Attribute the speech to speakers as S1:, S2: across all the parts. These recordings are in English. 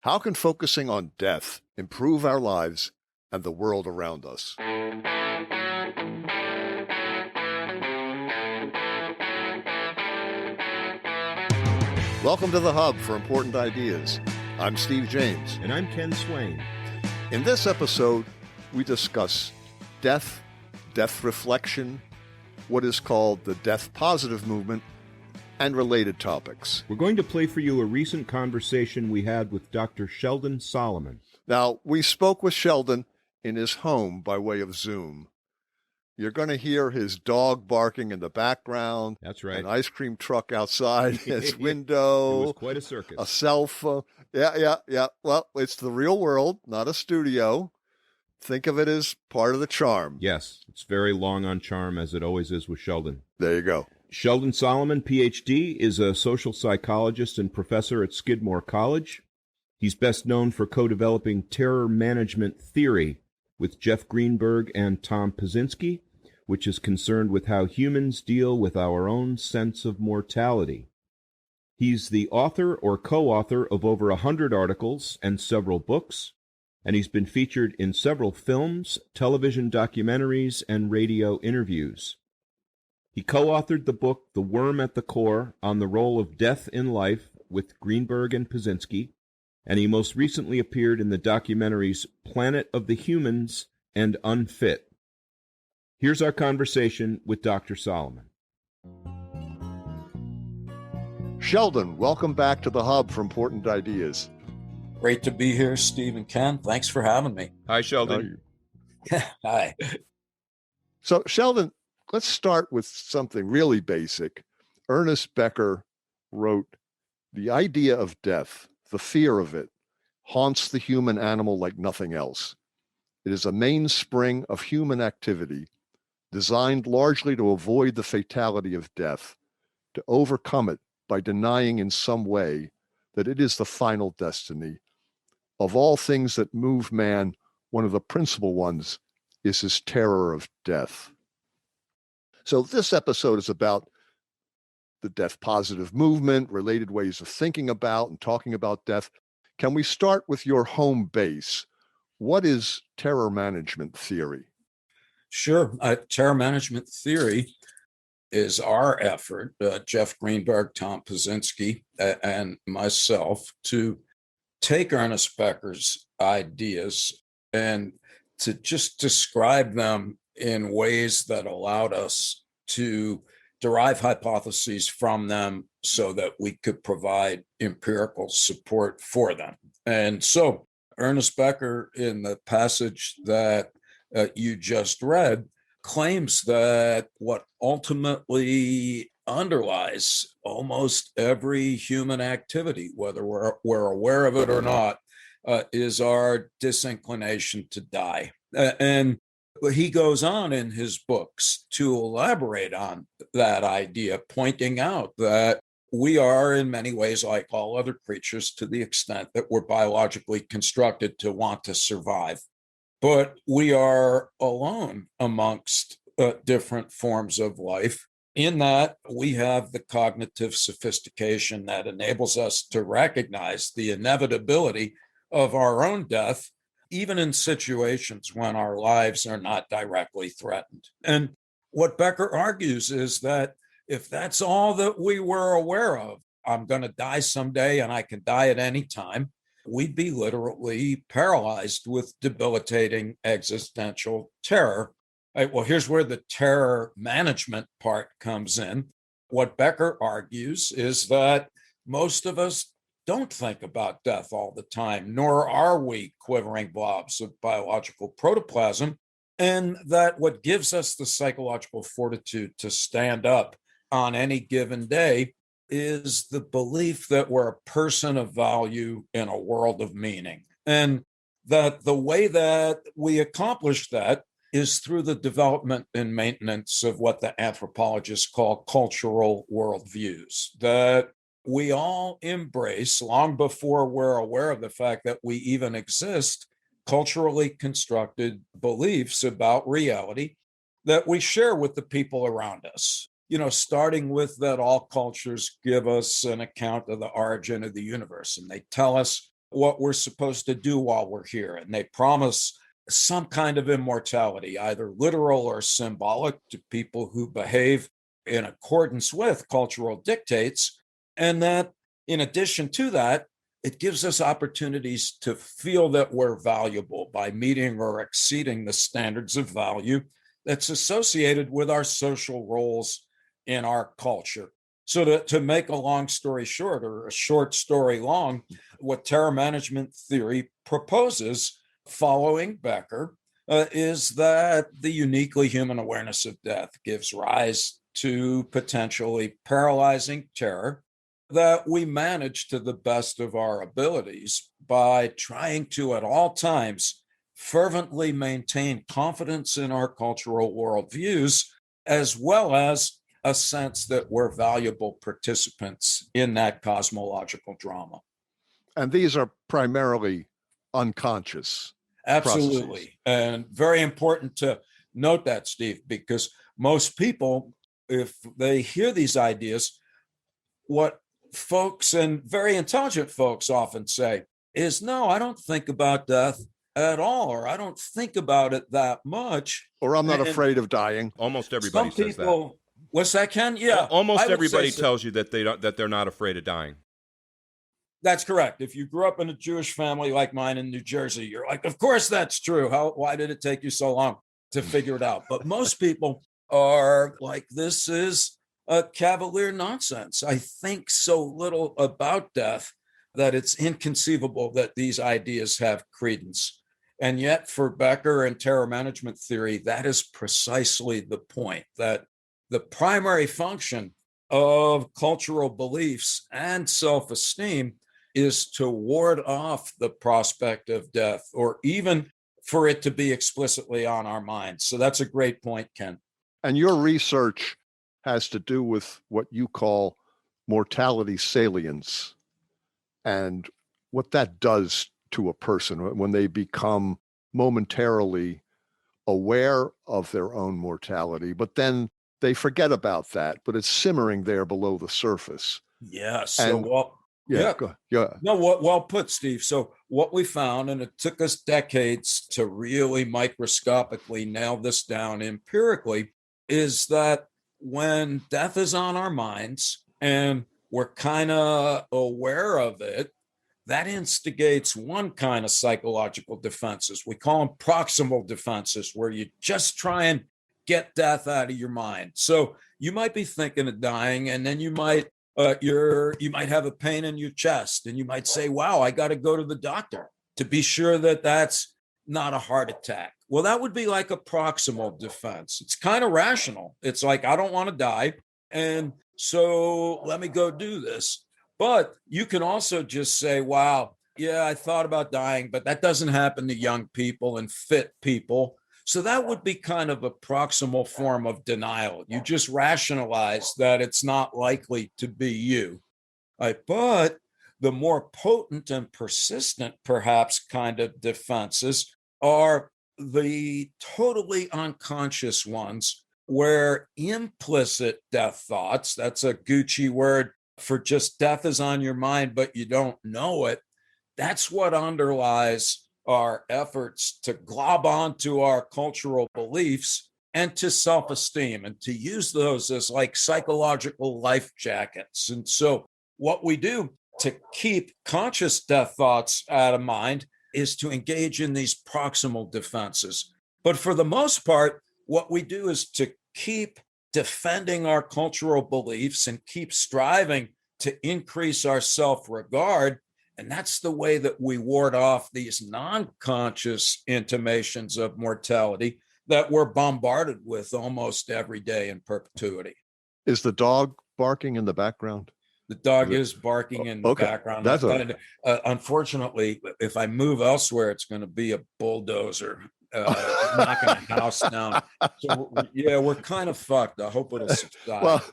S1: How can focusing on death improve our lives and the world around us? Welcome to The Hub for Important Ideas. I'm Steve James.
S2: And I'm Ken Swain.
S1: In this episode, we discuss death, death reflection, what is called the death positive movement, and related topics.
S2: We're going to play for you a recent conversation we had with Dr. Sheldon Solomon.
S1: Now, we spoke with Sheldon in his home by way of Zoom. You're going to hear his dog barking in the background.
S2: That's right.
S1: An ice cream truck outside his window.
S2: It was quite a circus.
S1: A cell phone. Yeah. Well, it's the real world, not a studio. Think of it as part of the charm.
S2: Yes, it's very long on charm, as it always is with Sheldon.
S1: There you go.
S2: Sheldon Solomon, Ph.D., is a social psychologist and professor at Skidmore College. He's best known for co-developing terror management theory with Jeff Greenberg and Tom Pazinski, which is concerned with how humans deal with our own sense of mortality. He's the author or co-author of over 100 articles and several books, and he's been featured in several films, television documentaries, and radio interviews. He co-authored the book The Worm at the Core on the Role of Death in Life with Greenberg and Pazinski, and he most recently appeared in the documentaries Planet of the Humans and Unfit. Here's our conversation with Dr. Solomon.
S1: Sheldon, welcome back to the Hub for Important Ideas.
S3: Great to be here, Steve and Ken. Thanks for having me.
S2: Hi, Sheldon.
S3: Hi.
S1: So, Sheldon, let's start with something really basic. Ernest Becker wrote, "The idea of death, the fear of it, haunts the human animal like nothing else. It is a mainspring of human activity, designed largely to avoid the fatality of death, to overcome it by denying in some way that it is the final destiny. Of all things that move man, one of the principal ones is his terror of death." So this episode is about the death positive movement, related ways of thinking about and talking about death. Can we start with your home base? What is terror management theory?
S3: Sure. Terror management theory is our effort, Jeff Greenberg, Tom Pazinski, and myself, to take Ernest Becker's ideas and to just describe them in ways that allowed us to derive hypotheses from them so that we could provide empirical support for them. And so Ernest Becker, in the passage that you just read, claims that what ultimately underlies almost every human activity, whether we're aware of it or not, is our disinclination to die. And he goes on in his books to elaborate on that idea, pointing out that we are in many ways like all other creatures to the extent that we're biologically constructed to want to survive. But we are alone amongst different forms of life in that we have the cognitive sophistication that enables us to recognize the inevitability of our own death, even in situations when our lives are not directly threatened. And what Becker argues is that if that's all that we were aware of, I'm going to die someday and I can die at any time, we'd be literally paralyzed with debilitating existential terror. Right, well, here's where the terror management part comes in. What Becker argues is that most of us don't think about death all the time, nor are we quivering blobs of biological protoplasm, and that what gives us the psychological fortitude to stand up on any given day is the belief that we're a person of value in a world of meaning. And that the way that we accomplish that is through the development and maintenance of what the anthropologists call cultural worldviews, that we all embrace long before we're aware of the fact that we even exist, culturally constructed beliefs about reality that we share with the people around us. You know, starting with that all cultures give us an account of the origin of the universe, and they tell us what we're supposed to do while we're here. And they promise some kind of immortality, either literal or symbolic, to people who behave in accordance with cultural dictates. And that, in addition to that, it gives us opportunities to feel that we're valuable by meeting or exceeding the standards of value that's associated with our social roles in our culture. So to make a long story short, or a short story long, what terror management theory proposes following Becker is that the uniquely human awareness of death gives rise to potentially paralyzing terror that we manage to the best of our abilities by trying to, at all times, fervently maintain confidence in our cultural worldviews, as well as a sense that we're valuable participants in that cosmological drama.
S1: And these are primarily unconscious.
S3: Absolutely.
S1: Processes.
S3: And very important to note that, Steve, because most people, if they hear these ideas, what folks, and very intelligent folks, often say is, no, I don't think about death at all, or I don't think about it that much.
S1: Or I'm not afraid of dying.
S2: Almost everybody says that.
S3: What's that, Ken? Yeah.
S2: Almost everybody tells you that they're not afraid of dying.
S3: That's correct. If you grew up in a Jewish family like mine in New Jersey, you're like, of course that's true. Why did it take you so long to figure it out? But most people are like, this is a cavalier nonsense. I think so little about death that it's inconceivable that these ideas have credence. And yet for Becker and terror management theory, that is precisely the point, that the primary function of cultural beliefs and self-esteem is to ward off the prospect of death, or even for it to be explicitly on our minds. So that's a great point, Ken.
S1: And your research has to do with what you call mortality salience, and what that does to a person when they become momentarily aware of their own mortality, but then they forget about that, but it's simmering there below the surface.
S3: Yeah. So, well put, Steve. So what we found, and it took us decades to really microscopically nail this down empirically, is that when death is on our minds and we're kind of aware of it, that instigates one kind of psychological defenses. We call them proximal defenses, where you just try and get death out of your mind. So you might be thinking of dying, and then you might have a pain in your chest, and you might say, wow, I got to go to the doctor to be sure that that's not a heart attack. Well, that would be like a proximal defense. It's kind of rational. It's like, I don't want to die, and so let me go do this. But you can also just say, wow, yeah, I thought about dying, but that doesn't happen to young people and fit people. So that would be kind of a proximal form of denial. You just rationalize that it's not likely to be you. But the more potent and persistent, perhaps, kind of defenses are the totally unconscious ones, where implicit death thoughts, that's a Gucci word for just death is on your mind, but you don't know it. That's what underlies our efforts to glob onto our cultural beliefs and to self-esteem, and to use those as like psychological life jackets. And so what we do to keep conscious death thoughts out of mind is to engage in these proximal defenses. But for the most part, what we do is to keep defending our cultural beliefs and keep striving to increase our self-regard. And that's the way that we ward off these non-conscious intimations of mortality that we're bombarded with almost every day in perpetuity.
S1: Is the dog barking in the background?
S3: The dog is barking in the background. Unfortunately, if I move elsewhere, it's going to be a bulldozer knocking a house down. So yeah, we're kind of fucked. I hope it'll subside.
S1: Well,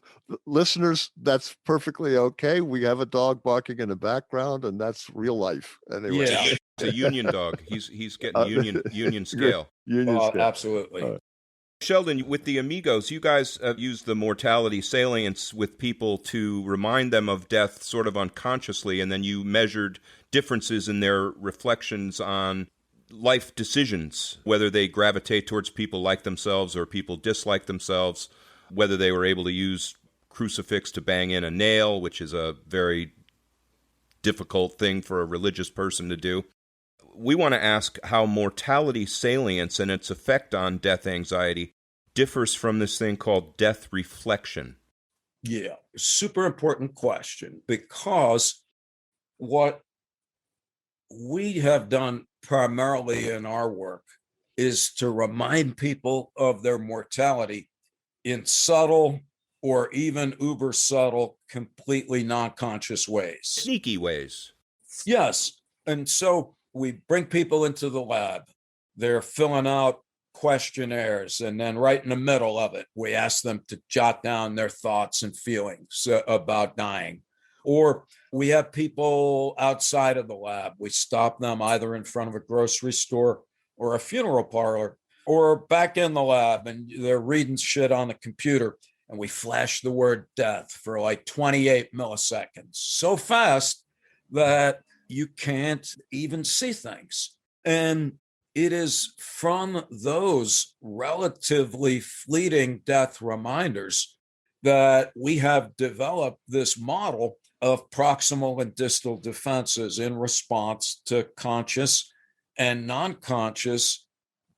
S1: listeners, that's perfectly okay. We have a dog barking in the background, and that's real life. Anyway,
S2: it's a union dog. He's getting union scale.
S1: Union scale.
S3: Absolutely.
S2: Sheldon, with the Amigos, you guys have used the mortality salience with people to remind them of death sort of unconsciously, and then you measured differences in their reflections on life decisions, whether they gravitate towards people like themselves or people dislike themselves, whether they were able to use crucifix to bang in a nail, which is a very difficult thing for a religious person to do. We want to ask how mortality salience and its effect on death anxiety differs from this thing called death reflection.
S3: Yeah, super important question, because what we have done primarily in our work is to remind people of their mortality in subtle or even uber subtle, completely non-conscious ways.
S2: Sneaky ways.
S3: Yes. And so we bring people into the lab. They're filling out questionnaires. And then right in the middle of it, we ask them to jot down their thoughts and feelings about dying. Or we have people outside of the lab. We stop them either in front of a grocery store or a funeral parlor, or back in the lab, and they're reading shit on the computer. And we flash the word death for like 28 milliseconds, so fast that you can't even see things. And it is from those relatively fleeting death reminders that we have developed this model of proximal and distal defenses in response to conscious and non-conscious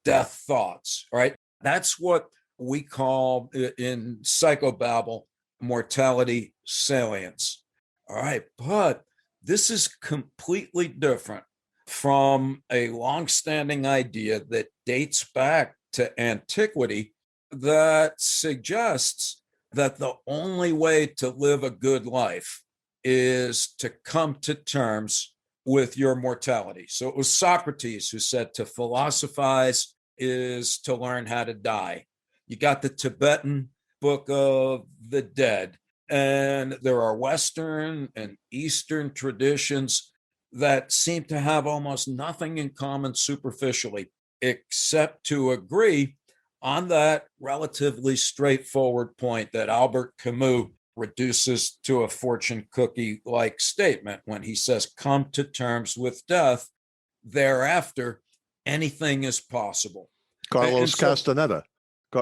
S3: death thoughts, right? That's what we call in psychobabble mortality salience. All right. But this is completely different from a longstanding idea that dates back to antiquity that suggests that the only way to live a good life is to come to terms with your mortality. So it was Socrates who said to philosophize is to learn how to die. You got the Tibetan Book of the Dead, and there are Western and Eastern traditions that seem to have almost nothing in common superficially, except to agree on that relatively straightforward point that Albert Camus reduces to a fortune cookie-like statement when he says, come to terms with death, thereafter, anything is possible.
S1: Carlos Castaneda.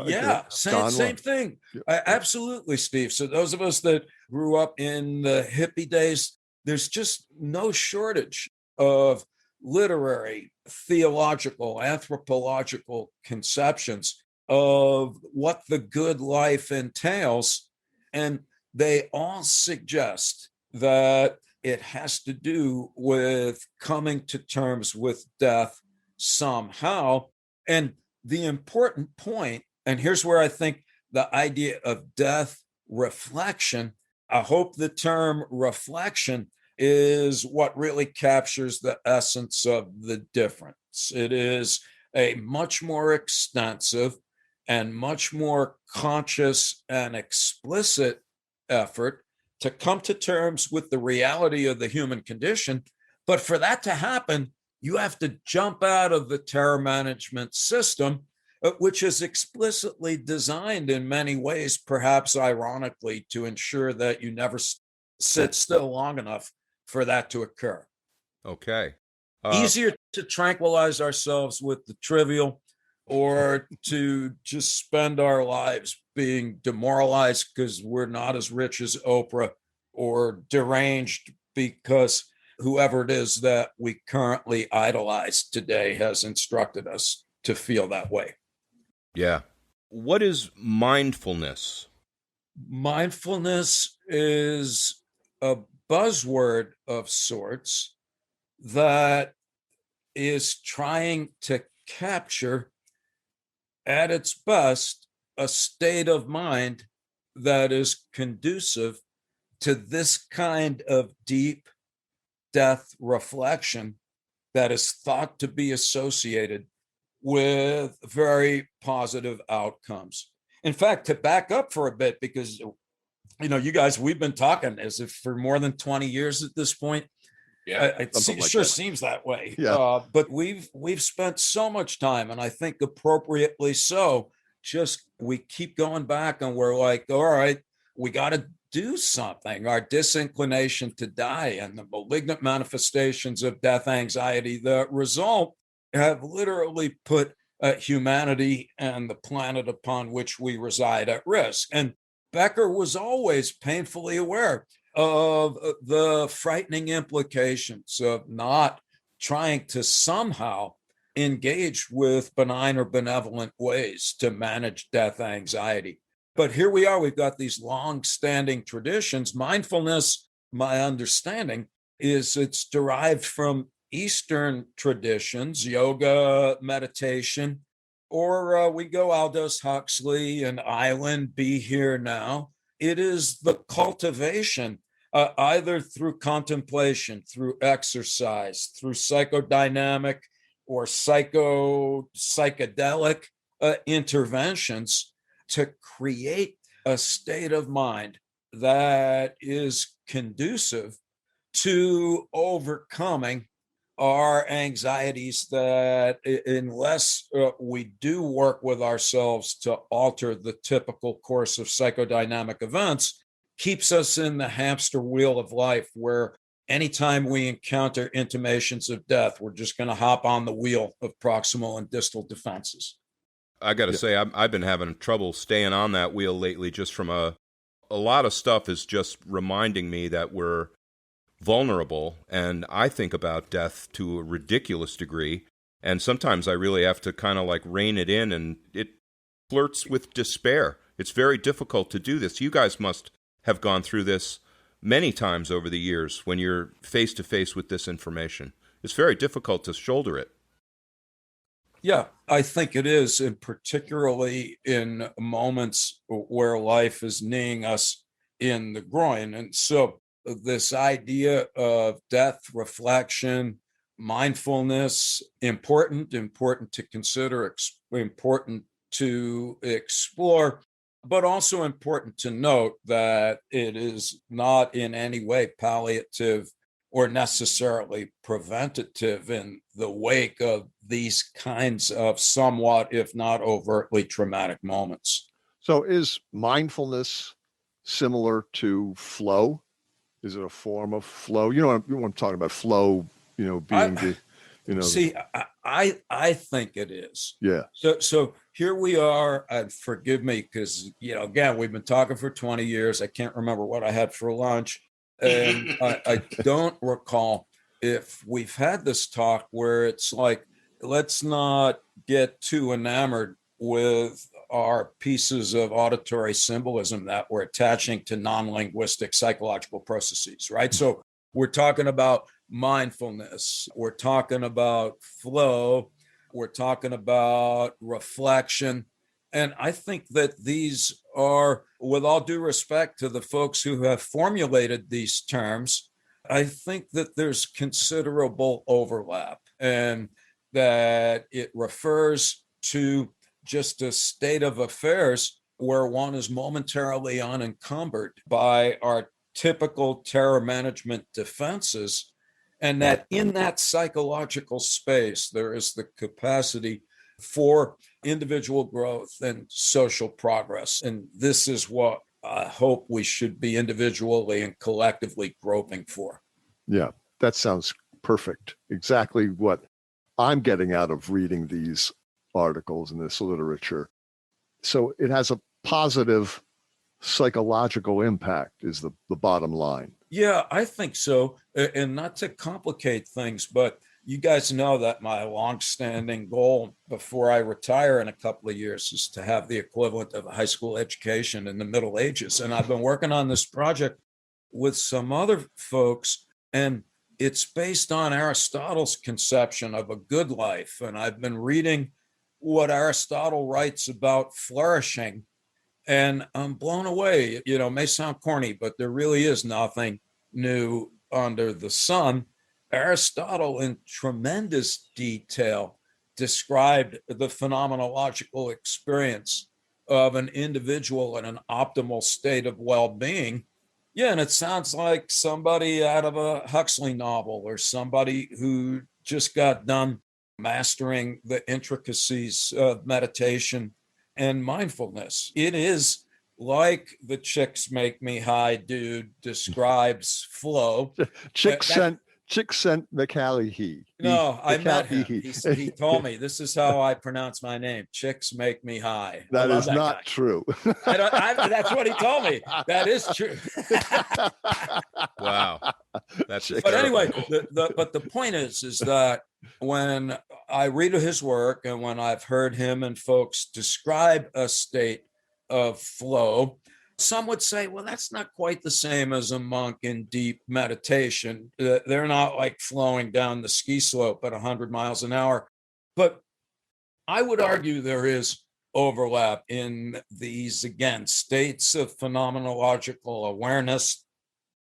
S3: Yeah, same thing. Absolutely, Steve. So those of us that grew up in the hippie days, there's just no shortage of literary, theological, anthropological conceptions of what the good life entails. And they all suggest that it has to do with coming to terms with death somehow. And the important point, and here's where I think the idea of death reflection, I hope the term reflection is what really captures the essence of the difference. It is a much more extensive and much more conscious and explicit effort to come to terms with the reality of the human condition. But for that to happen, you have to jump out of the terror management system, which is explicitly designed in many ways, perhaps ironically, to ensure that you never sit still long enough for that to occur.
S2: Okay.
S3: Easier to tranquilize ourselves with the trivial or to just spend our lives being demoralized because we're not as rich as Oprah, or deranged because whoever it is that we currently idolize today has instructed us to feel that way.
S2: Yeah. What is mindfulness?
S3: Mindfulness is a buzzword of sorts that is trying to capture at its best a state of mind that is conducive to this kind of deep death reflection that is thought to be associated with very positive outcomes. In fact, to back up for a bit, because you guys, we've been talking as if for more than 20 years at this point.
S2: Yeah,
S3: it sure seems that way.
S1: Yeah.
S3: But we've spent so much time, and I think appropriately so, we keep going back and we're like, all right, we got to do something. Our disinclination to die and the malignant manifestations of death anxiety that result have literally put humanity and the planet upon which we reside at risk. And Becker was always painfully aware of the frightening implications of not trying to somehow engage with benign or benevolent ways to manage death anxiety. But here we are, we've got these long-standing traditions. Mindfulness, my understanding, is it's derived from Eastern traditions, yoga, meditation, or we go Aldous Huxley and Island, Be Here Now. It is the cultivation, either through contemplation, through exercise, through psychodynamic or psychedelic interventions to create a state of mind that is conducive to overcoming our anxieties, that unless we do work with ourselves to alter the typical course of psychodynamic events, keeps us in the hamster wheel of life, where anytime we encounter intimations of death, we're just going to hop on the wheel of proximal and distal defenses.
S2: I got to say, I've been having trouble staying on that wheel lately, just from a lot of stuff is just reminding me that we're vulnerable, and I think about death to a ridiculous degree, and sometimes I really have to kind of like rein it in, and it flirts with despair. It's very difficult to do this. You guys must have gone through this many times over the years when you're face to face with this information. It's very difficult to shoulder it.
S3: Yeah, I think it is, and particularly in moments where life is kneeing us in the groin. And so this idea of death, reflection, mindfulness, important to consider, important to explore, but also important to note that it is not in any way palliative or necessarily preventative in the wake of these kinds of somewhat, if not overtly, traumatic moments.
S1: So is mindfulness similar to flow? Is it a form of flow? You know what I'm talking about, flow, being
S3: See, I think it is.
S1: Yeah.
S3: So here we are, and forgive me, because, again, we've been talking for 20 years. I can't remember what I had for lunch. And I don't recall if we've had this talk where it's like, let's not get too enamored with our pieces of auditory symbolism that we're attaching to non-linguistic psychological processes, right? So we're talking about mindfulness, we're talking about flow, we're talking about reflection. And I think that these are, with all due respect to the folks who have formulated these terms, I think that there's considerable overlap, and that it refers to just a state of affairs where one is momentarily unencumbered by our typical terror management defenses, and that in that psychological space, there is the capacity for individual growth and social progress. And this is what I hope we should be individually and collectively groping for.
S1: Yeah, that sounds perfect. Exactly what I'm getting out of reading these articles and this literature. So it has a positive psychological impact is the bottom line.
S3: Yeah, I think so. And not to complicate things, but you guys know that my longstanding goal before I retire in a couple of years is to have the equivalent of a high school education in the Middle Ages. And I've been working on this project with some other folks, and it's based on Aristotle's conception of a good life. And I've been reading what Aristotle writes about flourishing, and I'm blown away. It may sound corny, but there really is nothing new under the sun. Aristotle, in tremendous detail, described the phenomenological experience of an individual in an optimal state of well-being. Yeah, and it sounds like somebody out of a Huxley novel, or somebody who just got done mastering the intricacies of meditation and mindfulness. It is like the chicks make me high dude describes flow.
S1: Chick
S3: That,
S1: sent McCallie
S3: no, I met him.
S1: McCallie.
S3: He told me this is how I pronounce my name. Chicks make me high. I
S1: That
S3: love
S1: is
S3: that
S1: not
S3: guy.
S1: true.
S3: That's what he told me. That is true.
S2: Wow. That's
S3: But anyway,
S2: hysterical.
S3: but the point is that when I read his work and when I've heard him and folks describe a state of flow, some would say, well, that's not quite the same as a monk in deep meditation. They're not like flowing down the ski slope at 100 miles an hour. But I would argue there is overlap in these, again, states of phenomenological awareness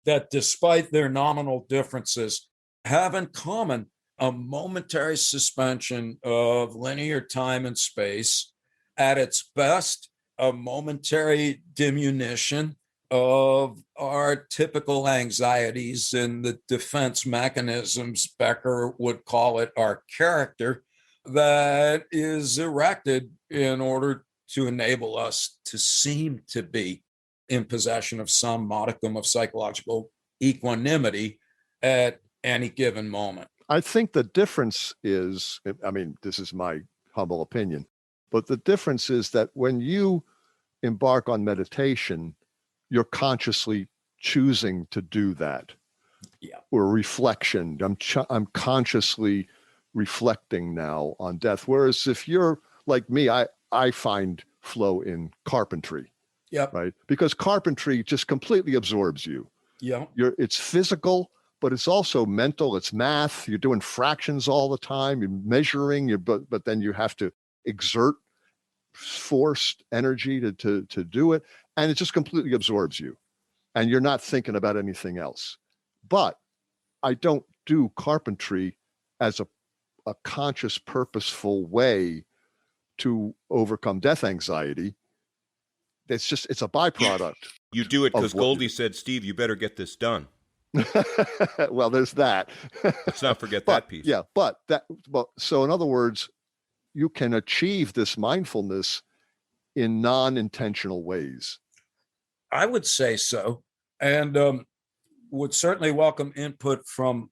S3: that, despite their nominal differences, have in common a momentary suspension of linear time and space, at its best, a momentary diminution of our typical anxieties and the defense mechanisms, Becker would call it our character, that is erected in order to enable us to seem to be in possession of some modicum of psychological equanimity at any given moment.
S1: I think the difference is, I mean, this is my humble opinion, but the difference is that when you embark on meditation, you're consciously choosing to do that.
S3: Yeah.
S1: Or reflection. I'm consciously reflecting now on death. Whereas if you're like me, I find flow in carpentry.
S3: Yep.
S1: Right? Because carpentry just completely absorbs you.
S3: Yeah.
S1: It's physical, but it's also mental. It's math. You're doing fractions all the time. You're measuring. But then you have to exert forced energy to do it, and it just completely absorbs you, and you're not thinking about anything else. But I don't do carpentry as a conscious, purposeful way to overcome death anxiety. It's a byproduct.
S2: You do it because Goldie said, Steve, you better get this done.
S1: Well, there's that.
S2: Let's not forget that piece.
S1: Yeah, so in other words, you can achieve this mindfulness in non-intentional ways.
S3: I would say so, and would certainly welcome input from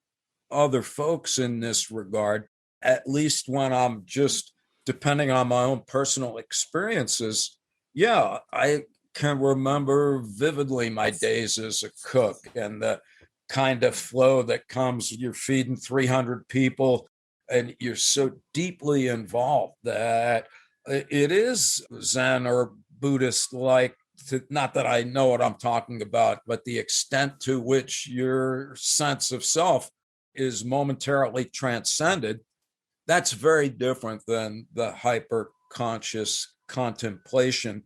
S3: other folks in this regard, at least when I'm just depending on my own personal experiences. Yeah, I can remember vividly my days as a cook and the kind of flow that comes. You're feeding 300 people and you're so deeply involved that it is Zen or Buddhist like. Not that I know what I'm talking about, but the extent to which your sense of self is momentarily transcended, that's very different than the hyper conscious contemplation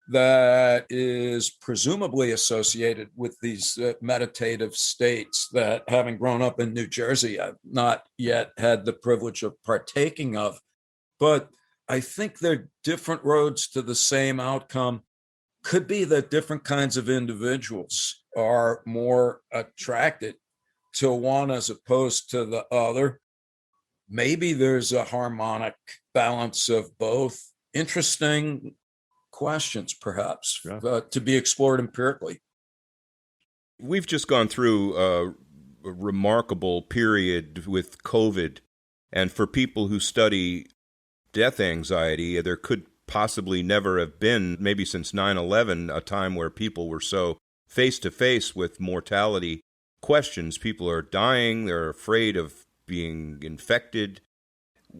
S3: that is presumably associated with these meditative states that, having grown up in New Jersey, I've not yet had the privilege of partaking of. But I think they're different roads to the same outcome. Could be that different kinds of individuals are more attracted to one as opposed to the other. Maybe there's a harmonic balance of both. Interesting questions, perhaps, to be explored empirically.
S2: We've just gone through a remarkable period with COVID, and for people who study death anxiety, there could possibly never have been, maybe since 9/11, a time where people were so face-to-face with mortality questions. People are dying, they're afraid of being infected.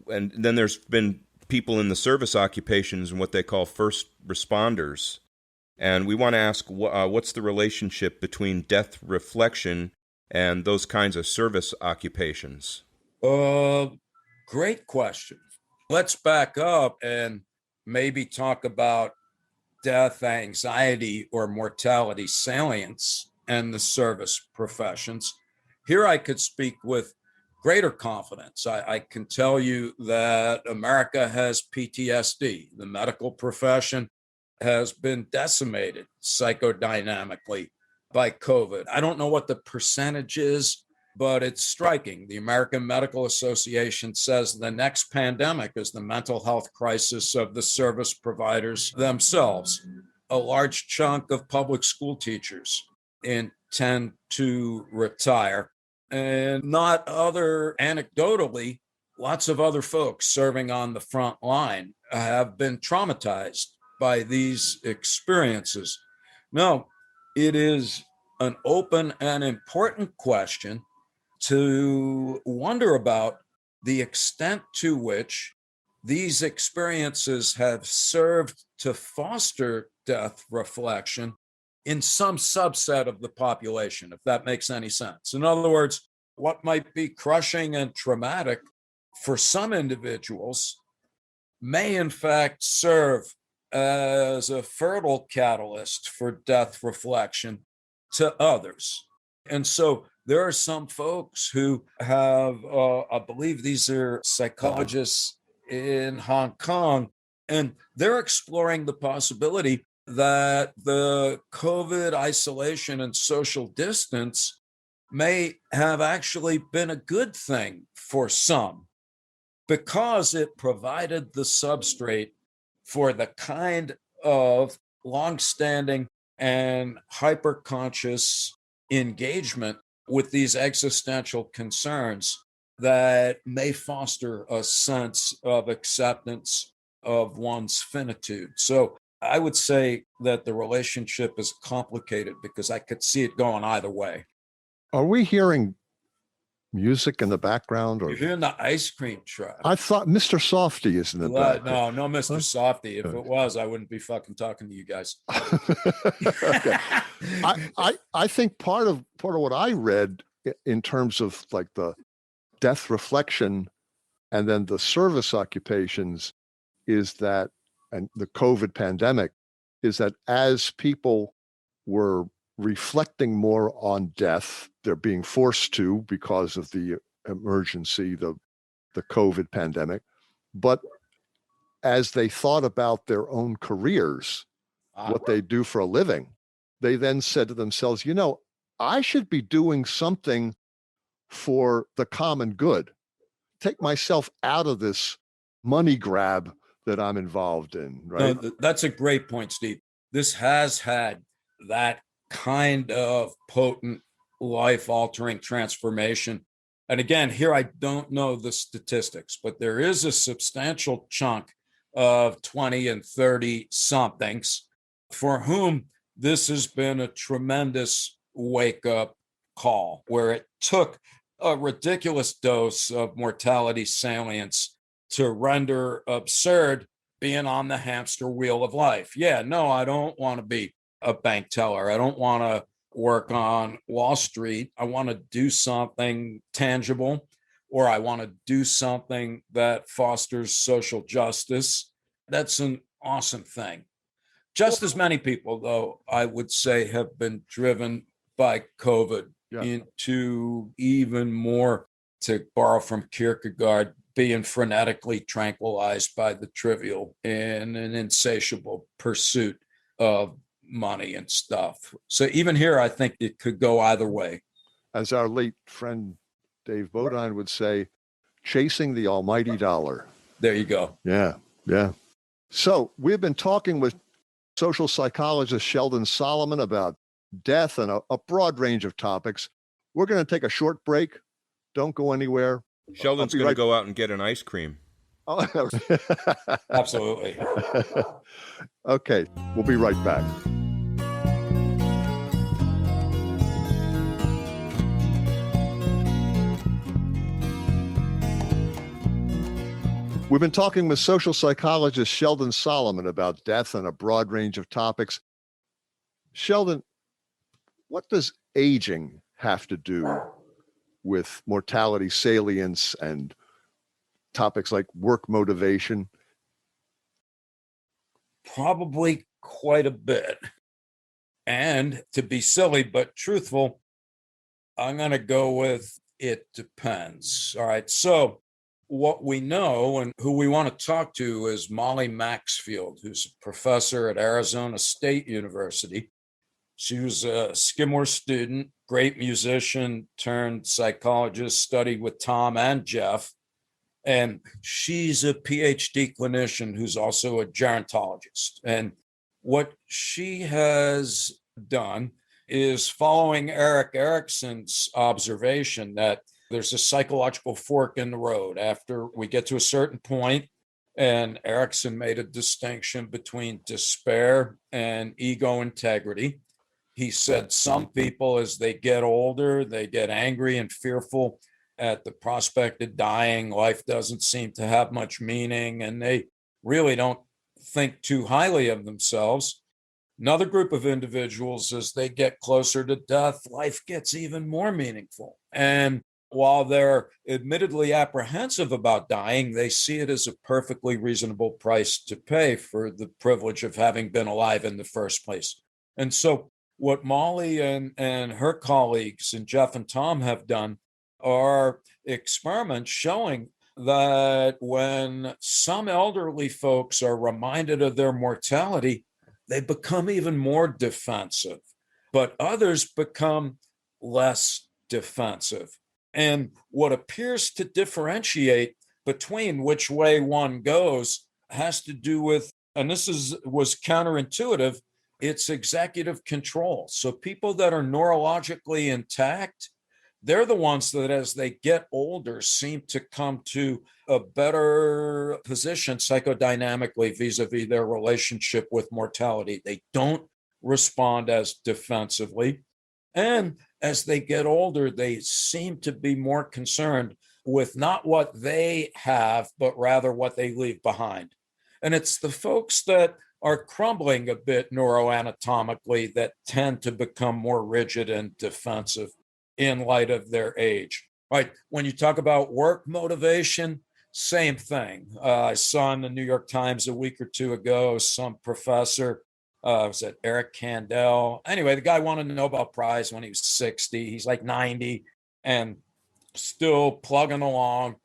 S2: And then there's been people in the service occupations and what they call first responders. And we want to ask, what's the relationship between death reflection and those kinds of service occupations?
S3: Great question. Let's back up and maybe talk about death anxiety or mortality salience and the service professions. Here I could speak with greater confidence. I can tell you that America has PTSD. The medical profession has been decimated psychodynamically by COVID. I don't know what the percentage is. but it's striking. The American Medical Association says the next pandemic is the mental health crisis of the service providers themselves. A large chunk of public school teachers intend to retire, and not other anecdotally, lots of other folks serving on the front line have been traumatized by these experiences. No, it is an open and important question to wonder about the extent to which these experiences have served to foster death reflection in some subset of the population, if that makes any sense. In other words, what might be crushing and traumatic for some individuals may in fact serve as a fertile catalyst for death reflection to others. And so there are some folks who have, I believe these are psychologists in Hong Kong, and they're exploring the possibility that the COVID isolation and social distance may have actually been a good thing for some, because it provided the substrate for the kind of longstanding and hyperconscious engagement with these existential concerns that may foster a sense of acceptance of one's finitude. So I would say that the relationship is complicated because I could see it going either way.
S1: Are we hearing music in the background? Or
S3: you're hearing the ice cream truck?
S1: I thought Mr. Softy is in the background.
S3: No, Mr. Softy. If it was, I wouldn't be fucking talking to you guys.
S1: Okay. I think part of what I read in terms of like the death reflection and then the service occupations is that, and the COVID pandemic, is that as people were reflecting more on death, they're being forced to because of the emergency, the COVID pandemic, but as they thought about their own careers, what they do for a living, they then said to themselves, you know, I should be doing something for the common good. Take myself out of this money grab that I'm involved in, right?
S3: No, that's a great point, Steve. This has had that kind of potent life-altering transformation. And again, here I don't know the statistics, but there is a substantial chunk of 20 and 30 somethings for whom this has been a tremendous wake-up call, where it took a ridiculous dose of mortality salience to render absurd being on the hamster wheel of life. Yeah, no, I don't want to be a bank teller. I don't want to work on Wall Street. I want to do something tangible, or I want to do something that fosters social justice. That's an awesome thing. Just as many people, though, I would say, have been driven by COVID into even more, to borrow from Kierkegaard, being frenetically tranquilized by the trivial in an insatiable pursuit of money and stuff. So even here, I think it could go either way.
S1: As our late friend Dave Bodine would say, chasing the almighty dollar.
S3: There you go.
S1: Yeah. So we've been talking with social psychologist Sheldon Solomon about death and a broad range of topics. We're going to take a short break. Don't go anywhere.
S2: Sheldon's going to go out and get an ice cream.
S1: Oh,
S3: absolutely.
S1: Okay, we'll be right back. We've been talking with social psychologist Sheldon Solomon about death and a broad range of topics. Sheldon, what does aging have to do with mortality salience and topics like work motivation?
S3: Probably quite a bit. And to be silly but truthful, I'm going to go with it depends. All right. So what we know and who we want to talk to is Molly Maxfield, who's a professor at Arizona State University. She was a Skidmore student, great musician turned psychologist, studied with Tom and Jeff. And she's a PhD clinician who's also a gerontologist. And what she has done is following Erik Erikson's observation that there's a psychological fork in the road after we get to a certain point. And Erikson made a distinction between despair and ego integrity. He said some people, as they get older, they get angry and fearful at the prospect of dying. Life doesn't seem to have much meaning, and they really don't think too highly of themselves. Another group of individuals, as they get closer to death, life gets even more meaningful. And while they're admittedly apprehensive about dying, they see it as a perfectly reasonable price to pay for the privilege of having been alive in the first place. And so what Molly and her colleagues and Jeff and Tom have done are experiments showing that when some elderly folks are reminded of their mortality, they become even more defensive, but others become less defensive. And what appears to differentiate between which way one goes has to do with, and this was counterintuitive, it's executive control. So people that are neurologically intact, they're the ones that as they get older seem to come to a better position psychodynamically vis-a-vis their relationship with mortality. They don't respond as defensively. And as they get older, they seem to be more concerned with not what they have, but rather what they leave behind. And it's the folks that are crumbling a bit neuroanatomically that tend to become more rigid and defensive in light of their age, right? When you talk about work motivation, same thing. I saw in the New York Times a week or two ago, some professor, was it Eric Kandel? Anyway, the guy won a Nobel Prize when he was 60. He's like 90 and still plugging along.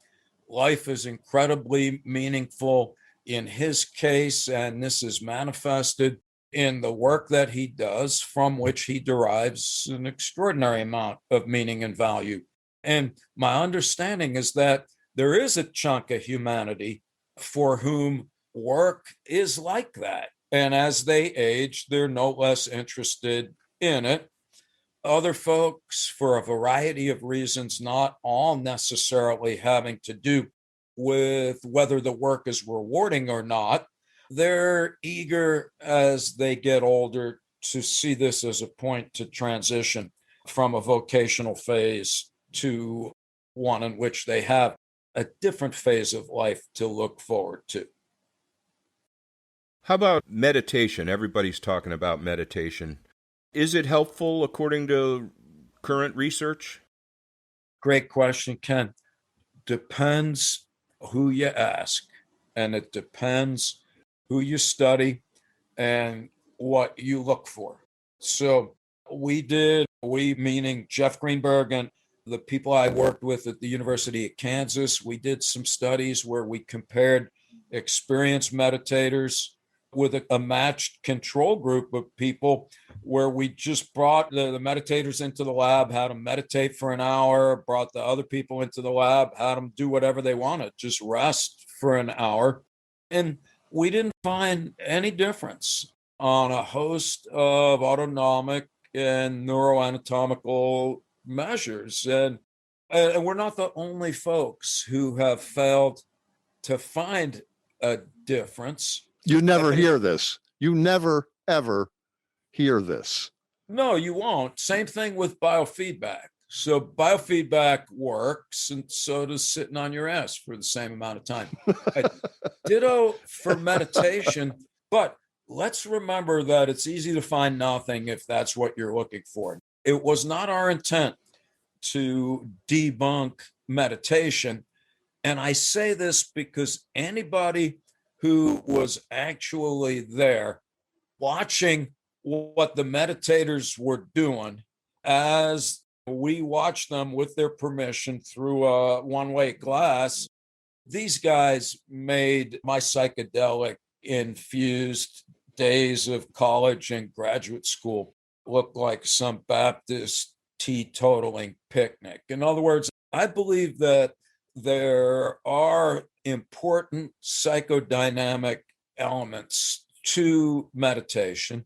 S3: Life is incredibly meaningful in his case, and this is manifested in the work that he does, from which he derives an extraordinary amount of meaning and value. And my understanding is that there is a chunk of humanity for whom work is like that. And as they age, they're no less interested in it. Other folks, for a variety of reasons, not all necessarily having to do with whether the work is rewarding or not, they're eager as they get older to see this as a point to transition from a vocational phase to one in which they have a different phase of life to look forward to.
S2: How about meditation? Everybody's talking about meditation. Is it helpful according to current research?
S3: Great question, Ken. Depends who you ask, and it depends who you study and what you look for. So we meaning Jeff Greenberg and the people I worked with at the University of Kansas, we did some studies where we compared experienced meditators with a matched control group of people, where we just brought the meditators into the lab, had them meditate for an hour, brought the other people into the lab, had them do whatever they wanted, just rest for an hour. And we didn't find any difference on a host of autonomic and neuroanatomical measures. And we're not the only folks who have failed to find a difference.
S1: You never hear this. You never, ever hear this.
S3: No, you won't. Same thing with biofeedback. So biofeedback works, and so does sitting on your ass for the same amount of time. Ditto for meditation, but let's remember that it's easy to find nothing if that's what you're looking for. It was not our intent to debunk meditation. And I say this because anybody who was actually there watching what the meditators were doing as we watched them with their permission through a one-way glass, these guys made my psychedelic infused days of college and graduate school look like some Baptist teetotaling picnic. In other words, I believe that there are important psychodynamic elements to meditation.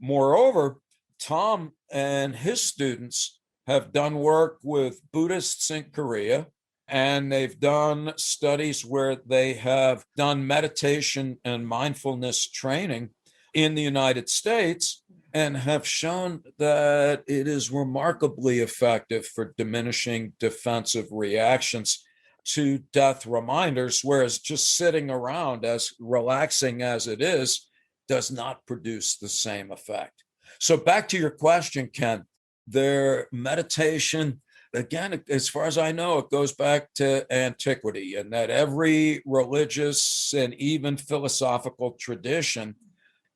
S3: Moreover, Tom and his students have done work with Buddhists in Korea, and they've done studies where they have done meditation and mindfulness training in the United States and have shown that it is remarkably effective for diminishing defensive reactions to death reminders, whereas just sitting around, as relaxing as it is, does not produce the same effect. So back to your question, Ken, their meditation, again, as far as I know, it goes back to antiquity, and that every religious and even philosophical tradition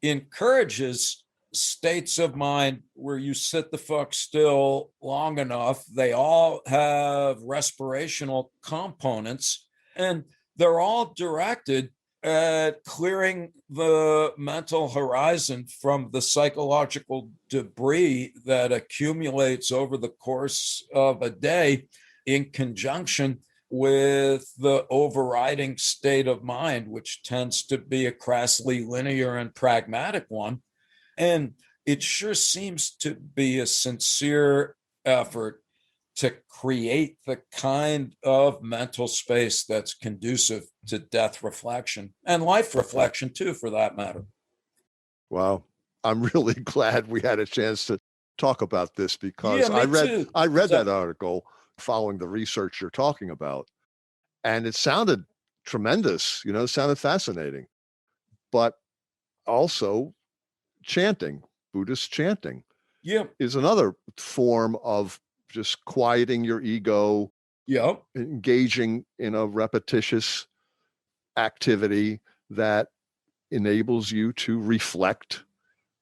S3: encourages states of mind where you sit the fuck still long enough. They all have respirational components, and they're all directed at clearing the mental horizon from the psychological debris that accumulates over the course of a day in conjunction with the overriding state of mind, which tends to be a crassly linear and pragmatic one. And it sure seems to be a sincere effort to create the kind of mental space that's conducive to death reflection and life reflection too, for that matter.
S1: Wow. I'm really glad we had a chance to talk about this, because
S3: Yeah,
S1: I
S3: me too.
S1: read that article following the research you're talking about, and it sounded tremendous, it sounded fascinating. But also chanting, Buddhist chanting,
S3: Yeah.
S1: is another form of just quieting your ego,
S3: Yeah.
S1: engaging in a repetitious activity that enables you to reflect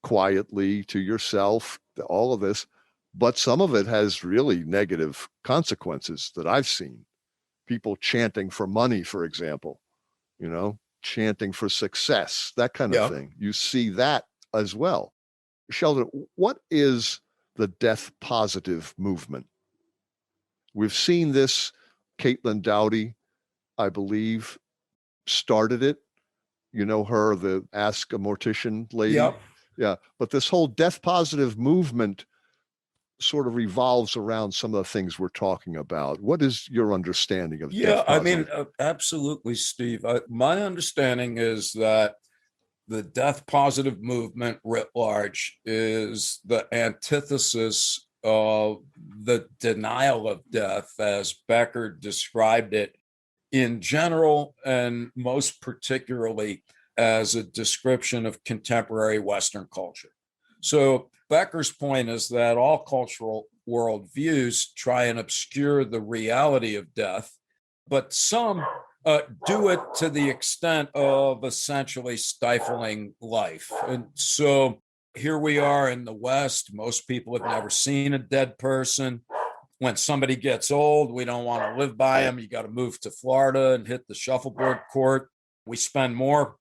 S1: quietly to yourself, all of this. But some of it has really negative consequences that I've seen. People chanting for money, for example, chanting for success, that kind of thing. You see that as well. Sheldon, what is the death positive movement? We've seen this. Caitlin Doughty, I believe, started it. You know her, the Ask a Mortician lady.
S3: Yep.
S1: Yeah. But this whole death positive movement sort of revolves around some of the things we're talking about. What is your understanding of death positive?
S3: I mean, absolutely, Steve. My understanding is that the death positive movement writ large is the antithesis of the denial of death, as Becker described it in general, and most particularly as a description of contemporary Western culture. So Becker's point is that all cultural worldviews try and obscure the reality of death, but some do it to the extent of essentially stifling life. And so here we are in the West. Most people have never seen a dead person. When somebody gets old, we don't want to live by them. You got to move to Florida and hit the shuffleboard court. We spend more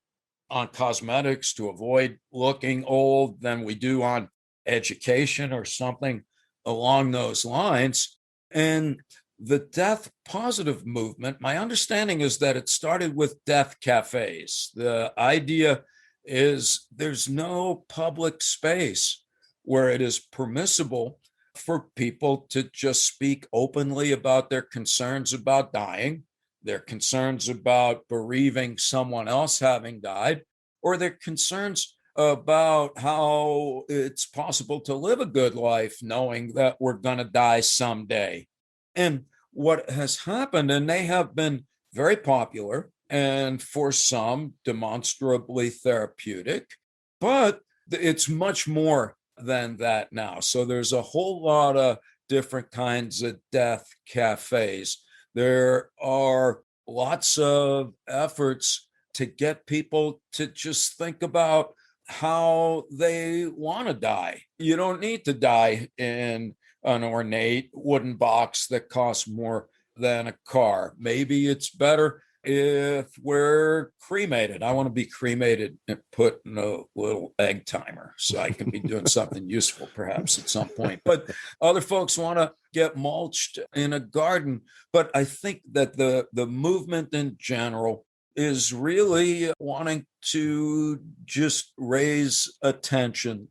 S3: on cosmetics to avoid looking old than we do on education or something along those lines. And the death positive movement, my understanding is that it started with death cafes. The idea is there's no public space where it is permissible for people to just speak openly about their concerns about dying, their concerns about bereaving someone else having died, or their concerns about how it's possible to live a good life knowing that we're going to die someday. And what has happened, and they have been very popular and for some demonstrably therapeutic, but it's much more than that now. So there's a whole lot of different kinds of death cafes. There are lots of efforts to get people to just think about how they want to die. You don't need to die in an ornate wooden box that costs more than a car. Maybe it's better if we're cremated. I want to be cremated and put in a little egg timer so I can be doing something useful perhaps at some point. But other folks want to get mulched in a garden. But I think that the movement in general is really wanting to just raise attention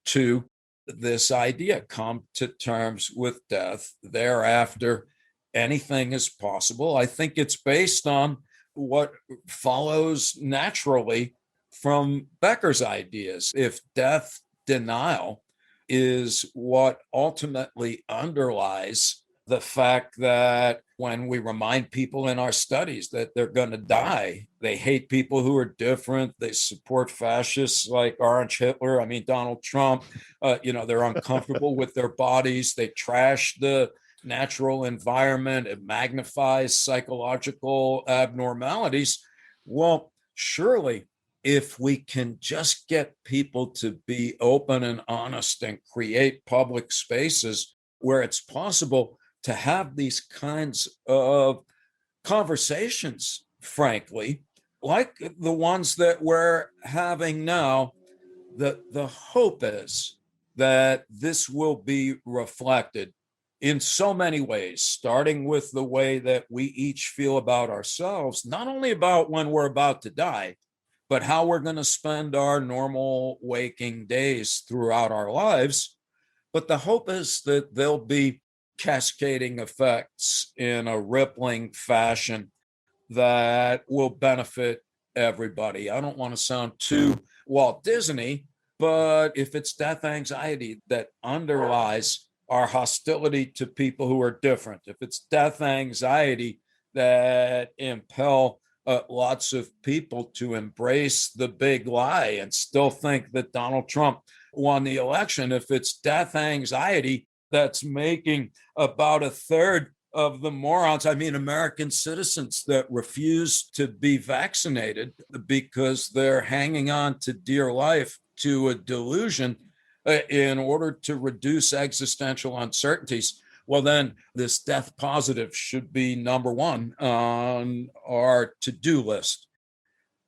S3: to this idea, come to terms with death. Thereafter, anything is possible. I think it's based on what follows naturally from Becker's ideas. If death denial is what ultimately underlies the fact that when we remind people in our studies that they're going to die, they hate people who are different, they support fascists like Orange Hitler, I mean, Donald Trump, they're uncomfortable with their bodies, they trash the natural environment, it magnifies psychological abnormalities. Well, surely if we can just get people to be open and honest and create public spaces where it's possible to have these kinds of conversations, frankly, like the ones that we're having now, the hope is that this will be reflected in so many ways, starting with the way that we each feel about ourselves, not only about when we're about to die, but how we're going to spend our normal waking days throughout our lives. But the hope is that there'll be cascading effects in a rippling fashion that will benefit everybody. I don't want to sound too Walt Disney, but if it's death anxiety that underlies our hostility to people who are different, if it's death anxiety that impel lots of people to embrace the big lie and still think that Donald Trump won the election, if it's death anxiety that's making about a third of the morons, I mean, American citizens that refuse to be vaccinated because they're hanging on to dear life to a delusion in order to reduce existential uncertainties, well, then this death positive should be number one on our to-do list.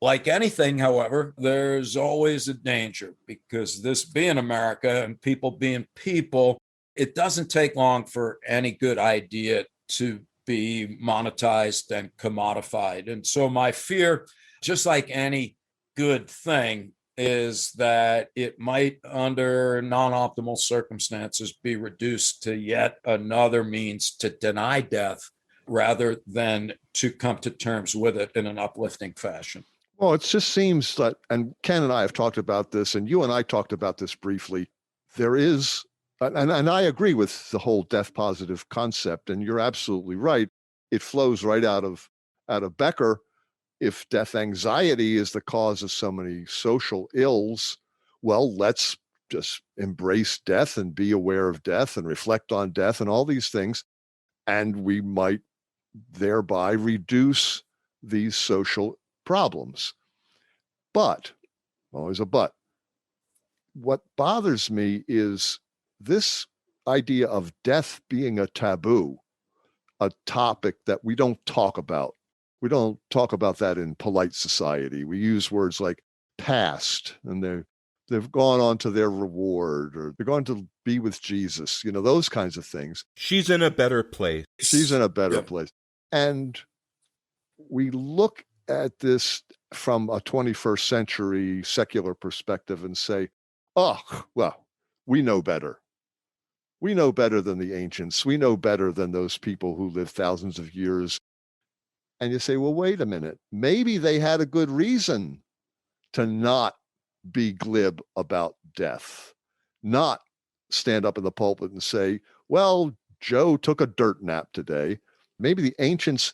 S3: Like anything, however, there's always a danger because this being America and people being people, it doesn't take long for any good idea to be monetized and commodified. And so my fear, just like any good thing, is that it might, under non-optimal circumstances, be reduced to yet another means to deny death rather than to come to terms with it in an uplifting fashion.
S1: Well, it just seems that, and Ken and I have talked about this, and you and I talked about this briefly, there is, and I agree with the whole death positive concept, and you're absolutely right. It flows right out of Becker. If death anxiety is the cause of so many social ills, well, let's just embrace death and be aware of death and reflect on death and all these things. And we might thereby reduce these social problems. But, always a but, what bothers me is this idea of death being a taboo, a topic that we don't talk about. We don't talk about that in polite society. We use words like past, and they've gone on to their reward, or they're going to be with Jesus, those kinds of things.
S2: She's in a better place.
S1: She's in a better place. And we look at this from a 21st century secular perspective and say, oh, well, we know better. We know better than the ancients. We know better than those people who lived thousands of years. And you say, well, wait a minute. Maybe they had a good reason to not be glib about death, not stand up in the pulpit and say, well, Joe took a dirt nap today. Maybe the ancients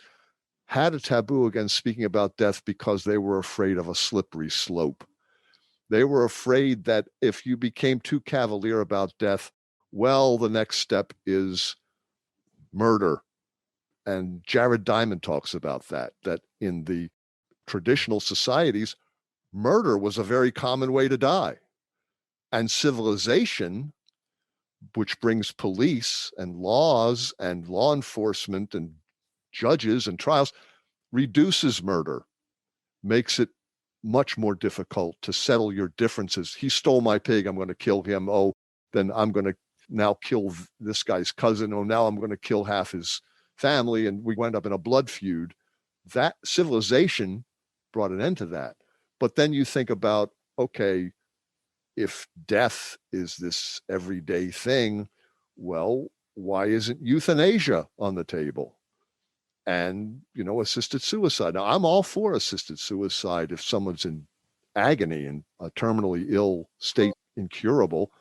S1: had a taboo against speaking about death because they were afraid of a slippery slope. They were afraid that if you became too cavalier about death, well, the next step is murder. And Jared Diamond talks about that in the traditional societies, murder was a very common way to die. And civilization, which brings police and laws and law enforcement and judges and trials, reduces murder, makes it much more difficult to settle your differences. He stole my pig, I'm going to kill him. Oh, then I'm going to now kill this guy's cousin. Oh, now I'm going to kill half his family. And we went up in a blood feud. That civilization brought an end to that. But then you think about, okay, if death is this everyday thing, well, why isn't euthanasia on the table? And, assisted suicide. Now, I'm all for assisted suicide if someone's in agony and a terminally ill state, incurable.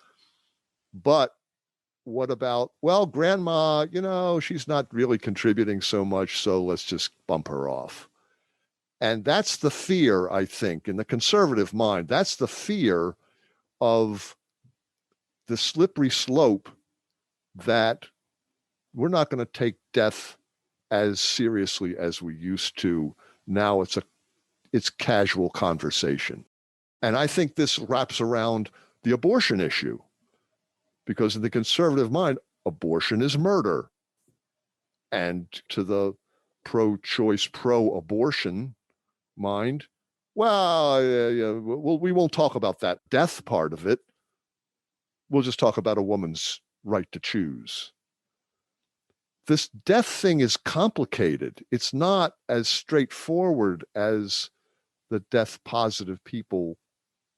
S1: But what about, well, grandma, she's not really contributing so much, so let's just bump her off. And that's the fear, I think, in the conservative mind. That's the fear of the slippery slope that we're not going to take death as seriously as we used to. Now it's casual conversation. And I think this wraps around the abortion issue, because in the conservative mind, abortion is murder. And to the pro-choice, pro-abortion mind, well, we won't talk about that death part of it. We'll just talk about a woman's right to choose. This death thing is complicated. It's not as straightforward as the death positive people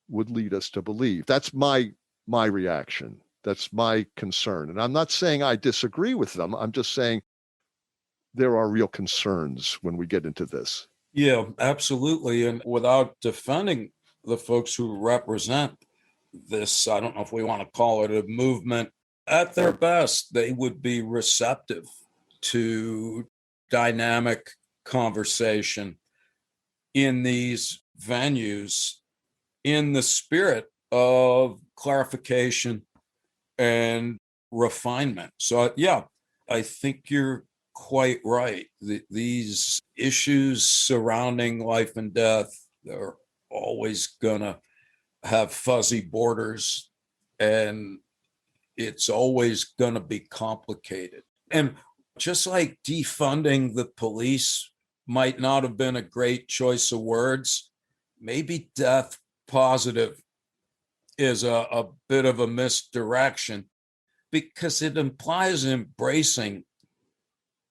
S1: would lead us to believe. That's my reaction. That's my concern. And I'm not saying I disagree with them. I'm just saying there are real concerns when we get into this.
S3: Yeah, absolutely. And without defending the folks who represent this, I don't know if we want to call it a movement, at their best, they would be receptive to dynamic conversation in these venues in the spirit of clarification and refinement. So, yeah, I think you're quite right. These issues surrounding life and death are always going to have fuzzy borders, and it's always going to be complicated. And just like defunding the police might not have been a great choice of words, maybe death positive is a bit of a misdirection, because it implies embracing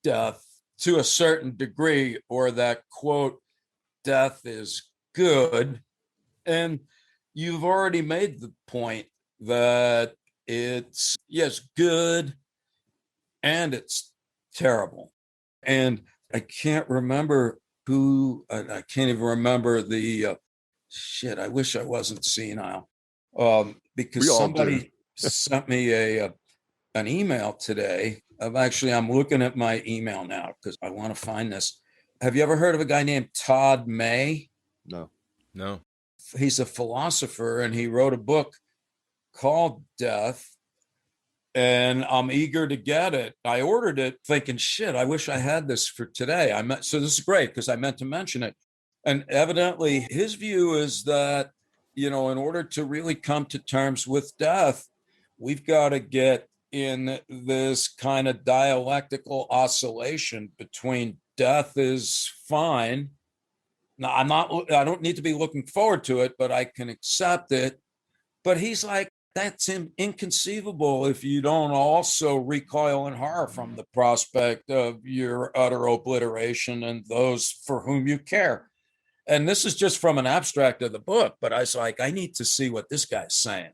S3: death to a certain degree, or that, quote, death is good. And you've already made the point that it's, yes, good, and it's terrible. And I can't remember I can't even remember the shit. I wish I wasn't senile, because somebody sent me an email today. I'm looking at my email now because I want to find this. Have you ever heard of a guy named Todd May?
S1: No.
S3: He's a philosopher, and he wrote a book called Death, and I'm eager to get it. I ordered it thinking, shit, I wish I had this for today. So this is great because I meant to mention it. And evidently his view is that, in order to really come to terms with death, we've got to get in this kind of dialectical oscillation between death is fine. Now, I don't need to be looking forward to it, but I can accept it. But he's like, that's inconceivable if you don't also recoil in horror from the prospect of your utter obliteration and those for whom you care. And this is just from an abstract of the book, but I was like, I need to see what this guy's saying.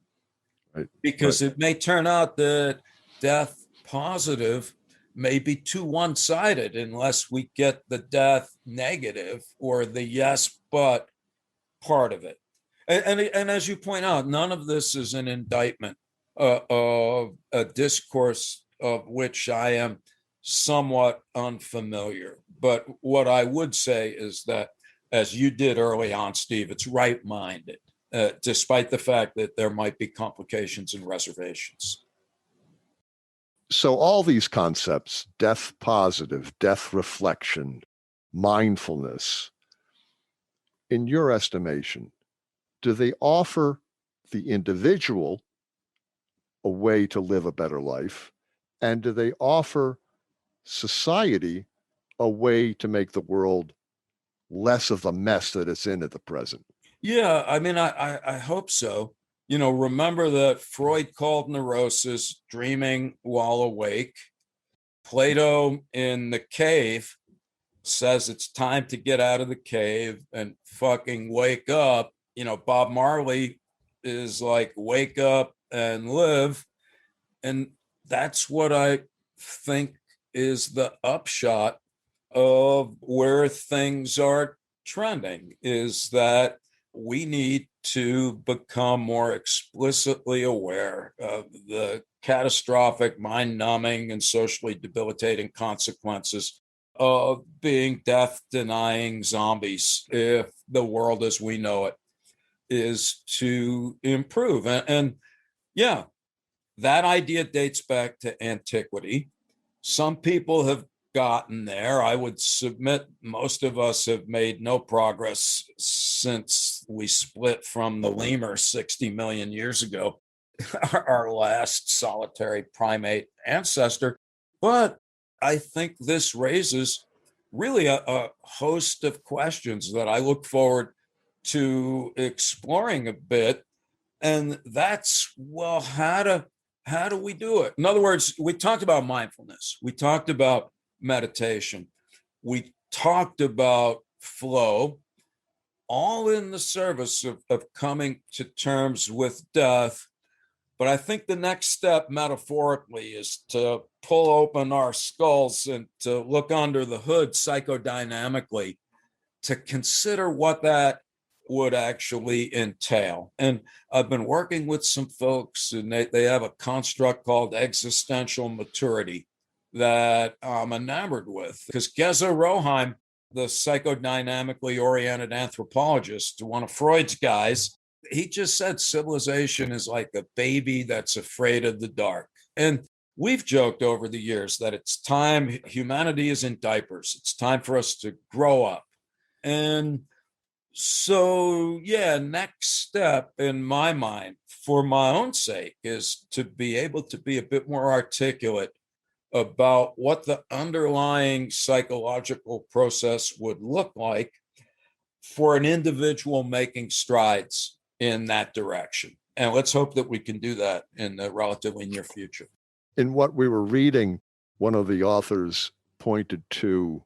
S3: Right. Because it may turn out that death positive may be too one-sided unless we get the death negative or the yes, but part of it. And as you point out, none of this is an indictment of a discourse of which I am somewhat unfamiliar. But what I would say is that, as you did early on, Steve, it's right-minded, despite the fact that there might be complications and reservations.
S1: So all these concepts, death positive, death reflection, mindfulness, in your estimation, do they offer the individual a way to live a better life? And do they offer society a way to make the world less of the mess that it's in at the present.
S3: Yeah, I mean, I hope so. Remember that Freud called neurosis dreaming while awake. Plato in the cave says it's time to get out of the cave and fucking wake up. Bob Marley is like, wake up and live. And that's what I think is the upshot of where things are trending, is that we need to become more explicitly aware of the catastrophic, mind-numbing, and socially debilitating consequences of being death-denying zombies if the world as we know it is to improve. And yeah, that idea dates back to antiquity. Some people have gotten there. I would submit most of us have made no progress since we split from the lemur 60 million years ago, our last solitary primate ancestor. But I think this raises really a host of questions that I look forward to exploring a bit. And that's, well, how do we do it? In other words, we talked about mindfulness. We talked about meditation. We talked about flow, all in the service of coming to terms with death. But I think the next step, metaphorically, is to pull open our skulls and to look under the hood psychodynamically, to consider what that would actually entail. And I've been working with some folks, and they have a construct called existential maturity that I'm enamored with. Because Geza Roheim, the psychodynamically oriented anthropologist, one of Freud's guys, he just said civilization is like a baby that's afraid of the dark. And we've joked over the years that it's time, humanity is in diapers. It's time for us to grow up. And so, yeah, next step in my mind, for my own sake, is to be able to be a bit more articulate about what the underlying psychological process would look like for an individual making strides in that direction. And let's hope that we can do that in the relatively near future.
S1: In what we were reading, one of the authors pointed to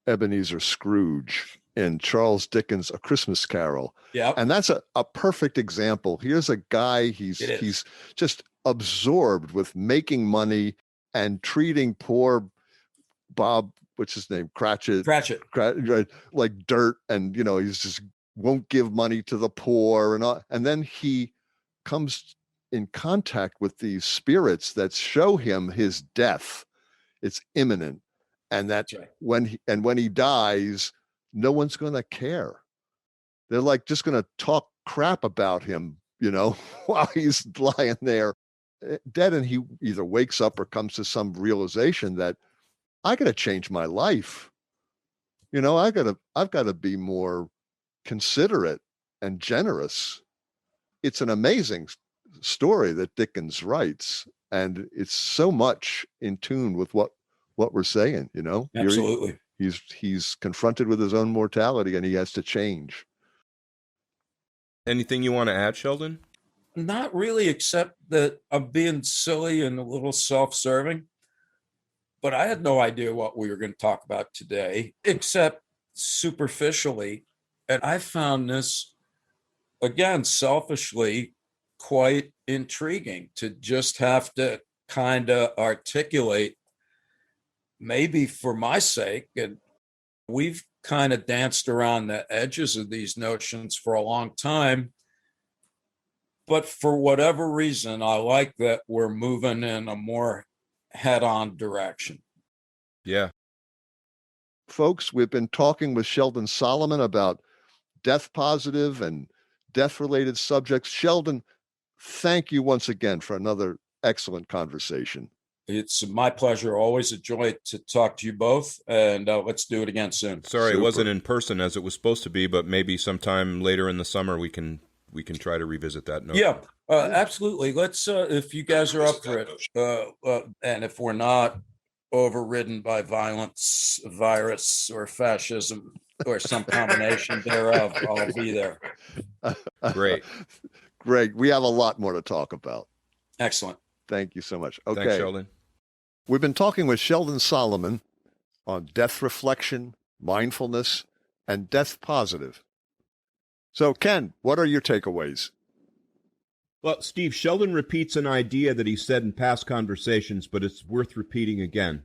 S1: Ebenezer Scrooge in Charles Dickens' A Christmas Carol.
S3: Yeah.
S1: And that's a perfect example. Here's a guy, he's just absorbed with making money and treating poor Bob, what's his name? Cratchit, like dirt. And, he's just won't give money to the poor and all. And then he comes in contact with these spirits that show him his death. It's imminent. And that when he dies, no one's going to care. They're like just going to talk crap about him, while he's lying there dead. And he either wakes up or comes to some realization that I got to change my life. I've got to be more considerate and generous. It's an amazing story that Dickens writes, and it's so much in tune with what we're saying.
S3: Absolutely.
S1: He's confronted with his own mortality, and he has to change.
S2: Anything you want to add, Sheldon?
S3: Not really, except that I'm being silly and a little self-serving. But I had no idea what we were going to talk about today, except superficially. And I found this, again, selfishly, quite intriguing to just have to kind of articulate, maybe for my sake. And we've kind of danced around the edges of these notions for a long time. But for whatever reason, I like that we're moving in a more head-on direction.
S2: Yeah.
S1: Folks, we've been talking with Sheldon Solomon about death positive and death-related subjects. Sheldon, thank you once again for another excellent conversation.
S3: It's my pleasure. Always a joy to talk to you both, and let's do it again soon.
S2: Sorry, It wasn't in person as it was supposed to be, but maybe sometime later in the summer we can try to revisit that note.
S3: Yeah, absolutely. Let's, if you guys are up for it, and if we're not overridden by violence, virus, or fascism, or some combination thereof. I'll be there.
S2: Great.
S1: Greg, we have a lot more to talk about.
S3: Excellent.
S1: Thank you so much. Okay.
S2: Thanks, Sheldon.
S1: We've been talking with Sheldon Solomon on death reflection, mindfulness, and death positive. So, Ken, what are your takeaways?
S2: Well, Steve, Sheldon repeats an idea that he said in past conversations, but it's worth repeating again.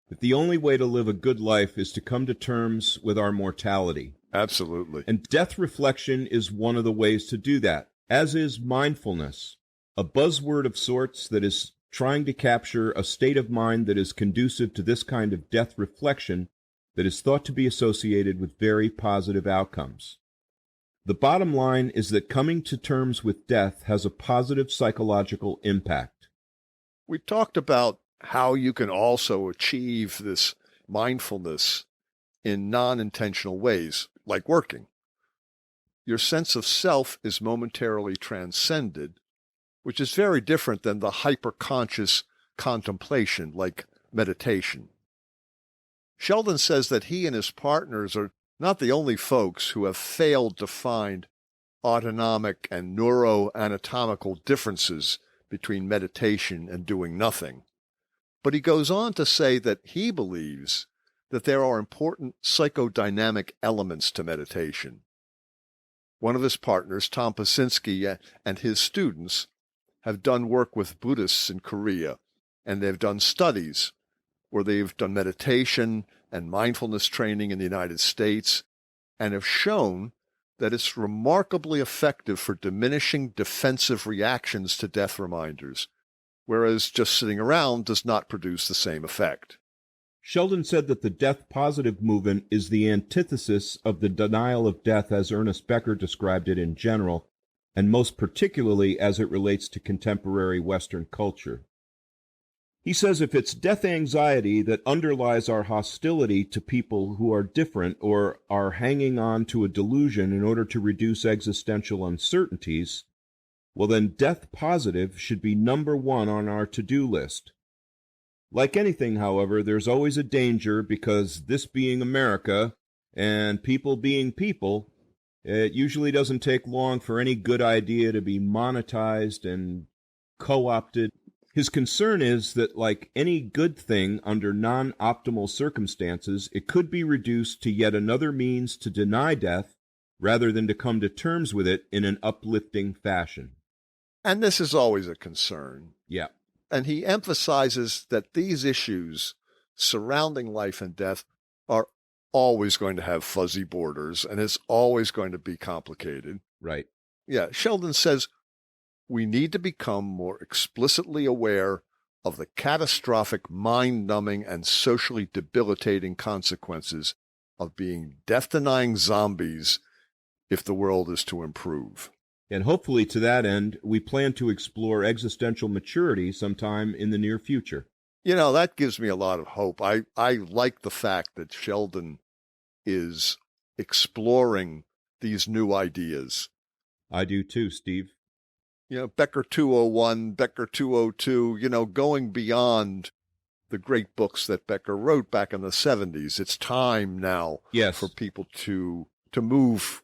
S2: That the only way to live a good life is to come to terms with our mortality.
S1: Absolutely.
S2: And death reflection is one of the ways to do that, as is mindfulness, a buzzword of sorts that is trying to capture a state of mind that is conducive to this kind of death reflection that is thought to be associated with very positive outcomes. The bottom line is that coming to terms with death has a positive psychological impact.
S1: We talked about how you can also achieve this mindfulness in non-intentional ways, like working. Your sense of self is momentarily transcended, which is very different than the hyper-conscious contemplation, like meditation. Sheldon says that he and his partners are not the only folks who have failed to find autonomic and neuroanatomical differences between meditation and doing nothing. But he goes on to say that he believes that there are important psychodynamic elements to meditation. One of his partners, Tom Pasinski, and his students have done work with Buddhists in Korea, and they've done studies where they've done meditation and mindfulness training in the United States and have shown that it's remarkably effective for diminishing defensive reactions to death reminders, whereas just sitting around does not produce the same effect.
S2: Sheldon said that the death positive movement is the antithesis of the denial of death as Ernest Becker described it in general, and most particularly as it relates to contemporary Western culture. He says if it's death anxiety that underlies our hostility to people who are different or are hanging on to a delusion in order to reduce existential uncertainties, well then death positive should be number one on our to-do list. Like anything, however, there's always a danger because this being America and people being people, it usually doesn't take long for any good idea to be monetized and co-opted. His concern is that, like any good thing under non-optimal circumstances, it could be reduced to yet another means to deny death rather than to come to terms with it in an uplifting fashion.
S1: And this is always a concern.
S2: Yeah.
S1: And he emphasizes that these issues surrounding life and death are always going to have fuzzy borders, and it's always going to be complicated.
S2: Right.
S1: Yeah, Sheldon says we need to become more explicitly aware of the catastrophic, mind-numbing, and socially debilitating consequences of being death-denying zombies if the world is to improve.
S2: And hopefully to that end, we plan to explore existential maturity sometime in the near future.
S1: You know, that gives me a lot of hope. I like the fact that Sheldon is exploring these new ideas.
S2: I do too, Steve.
S1: You know, Becker 201, Becker 202, you know, going beyond the great books that Becker wrote back in the 70s. It's time now for people to move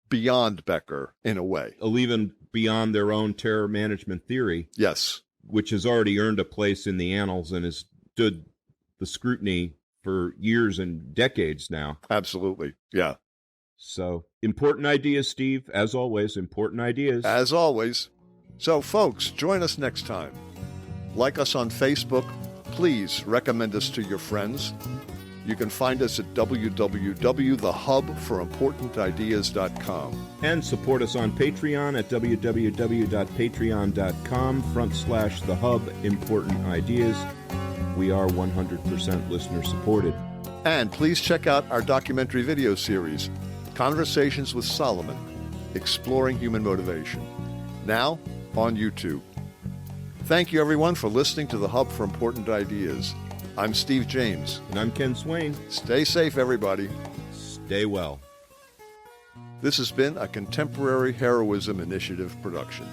S1: beyond Becker in a way.
S2: Even beyond their own terror management theory.
S1: Yes.
S2: Which has already earned a place in the annals and has stood the scrutiny for years and decades now.
S1: Absolutely. Yeah.
S2: So, important ideas, Steve. As always, important ideas.
S1: As always. So, folks, join us next time. Like us on Facebook. Please recommend us to your friends. You can find us at www.thehubforimportantideas.com.
S2: And support us on Patreon at www.patreon.com/thehubimportantideas. We are 100% listener supported.
S1: And please check out our documentary video series, Conversations with Solomon, Exploring Human Motivation, now on YouTube. Thank you, everyone, for listening to The Hub for Important Ideas. I'm Steve James.
S2: And I'm Ken Swain.
S1: Stay safe, everybody.
S2: Stay well.
S1: This has been a Contemporary Heroism Initiative production.